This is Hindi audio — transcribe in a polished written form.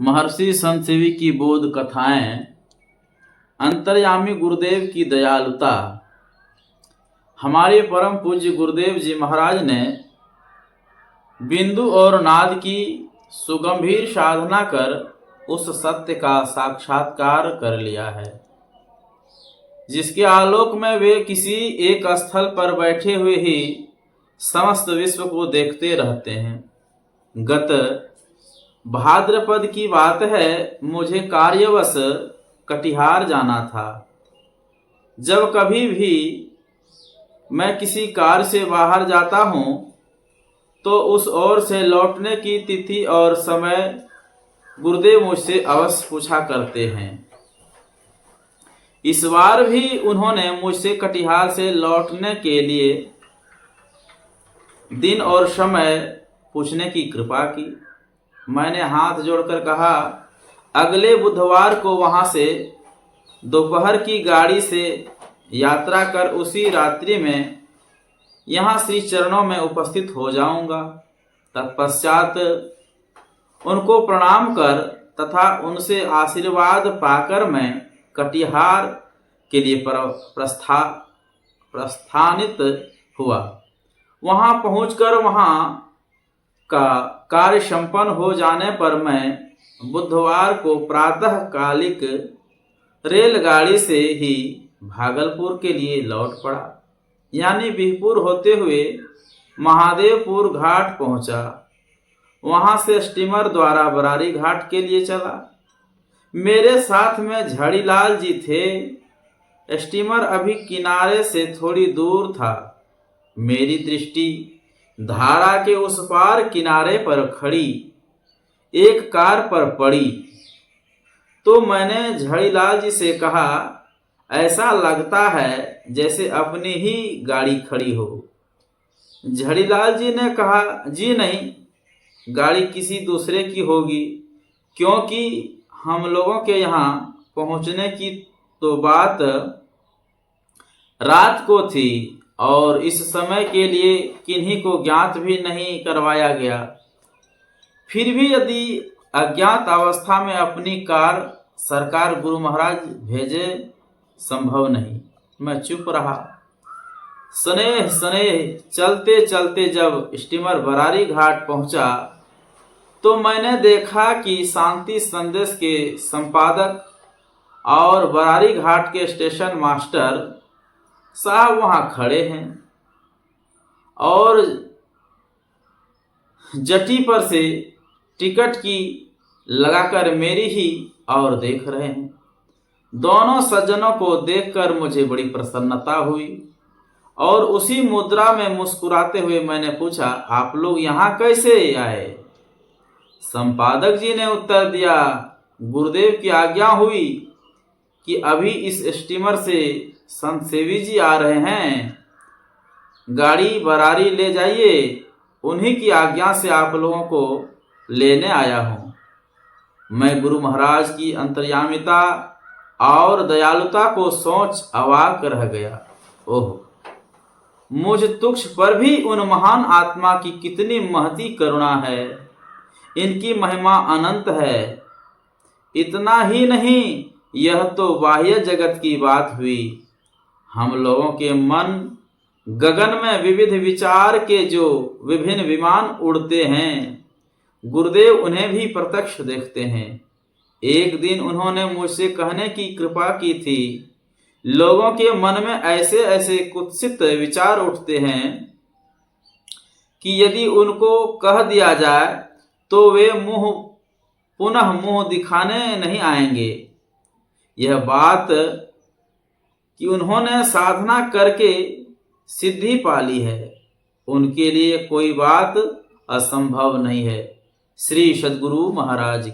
महर्षि संतसेवी की बोध कथाएं, अंतर्यामी गुरुदेव की दयालुता। हमारे परम पूज्य गुरुदेव जी महाराज ने बिंदु और नाद की सुगंभीर साधना कर उस सत्य का साक्षात्कार कर लिया है, जिसके आलोक में वे किसी एक स्थल पर बैठे हुए ही समस्त विश्व को देखते रहते हैं। गत भाद्रपद की बात है, मुझे कार्यवश कटिहार जाना था। जब कभी भी मैं किसी कार्य से बाहर जाता हूं, तो उस ओर से लौटने की तिथि और समय गुरुदेव मुझसे अवश्य पूछा करते हैं। इस बार भी उन्होंने मुझसे कटिहार से लौटने के लिए दिन और समय पूछने की कृपा की। मैंने हाथ जोड़कर कहा, अगले बुधवार को वहां से दोपहर की गाड़ी से यात्रा कर उसी रात्रि में यहाँ श्री चरणों में उपस्थित हो जाऊंगा। तत्पश्चात उनको प्रणाम कर तथा उनसे आशीर्वाद पाकर मैं कटिहार के लिए प्रस्थानित हुआ। वहां पहुंचकर वहां का कार्य संपन्न हो जाने पर मैं बुधवार को प्रातः कालिक रेलगाड़ी से ही भागलपुर के लिए लौट पड़ा, यानी बिहपुर होते हुए महादेवपुर घाट पहुंचा। वहां से स्टीमर द्वारा बरारी घाट के लिए चला। मेरे साथ में झड़ीलाल जी थे। स्टीमर अभी किनारे से थोड़ी दूर था। मेरी दृष्टि धारा के उस पार किनारे पर खड़ी एक कार पर पड़ी, तो मैंने झड़ीलाल जी से कहा, ऐसा लगता है जैसे अपनी ही गाड़ी खड़ी हो। झड़ीलाल जी ने कहा, जी नहीं, गाड़ी किसी दूसरे की होगी, क्योंकि हम लोगों के यहाँ पहुँचने की तो बात रात को थी और इस समय के लिए किन्हीं को ज्ञात भी नहीं करवाया गया। फिर भी यदि अज्ञात अवस्था में अपनी कार सरकार गुरु महाराज भेजे, संभव नहीं। मैं चुप रहा। स्नेह स्नेह चलते चलते जब स्टीमर बरारी घाट पहुंचा, तो मैंने देखा कि शांति संदेश के संपादक और बरारी घाट के स्टेशन मास्टर साहब वहां खड़े हैं और जटी पर से टिकट की लगाकर मेरी ही और देख रहे हैं। दोनों सज्जनों को देखकर मुझे बड़ी प्रसन्नता हुई और उसी मुद्रा में मुस्कुराते हुए मैंने पूछा, आप लोग यहाँ कैसे आए? संपादक जी ने उत्तर दिया, गुरुदेव की आज्ञा हुई कि अभी इस स्टीमर से संतसेवी जी आ रहे हैं, गाड़ी बरारी ले जाइए। उन्हीं की आज्ञा से आप लोगों को लेने आया हूं। मैं गुरु महाराज की अंतर्यामिता और दयालुता को सोच अवाक रह गया। ओह, मुझ तुक्ष पर भी उन महान आत्मा की कितनी महती करुणा है। इनकी महिमा अनंत है। इतना ही नहीं, यह तो बाह्य जगत की बात हुई। हम लोगों के मन गगन में विविध विचार के जो विभिन्न विमान उड़ते हैं, गुरुदेव उन्हें भी प्रत्यक्ष देखते हैं। एक दिन उन्होंने मुझसे कहने की कृपा की थी, लोगों के मन में ऐसे ऐसे कुत्सित विचार उठते हैं कि यदि उनको कह दिया जाए तो वे पुनः मुंह दिखाने नहीं आएंगे। यह बात कि उन्होंने साधना करके सिद्धि पाली है, उनके लिए कोई बात असंभव नहीं है। श्री सद्गुरु महाराज।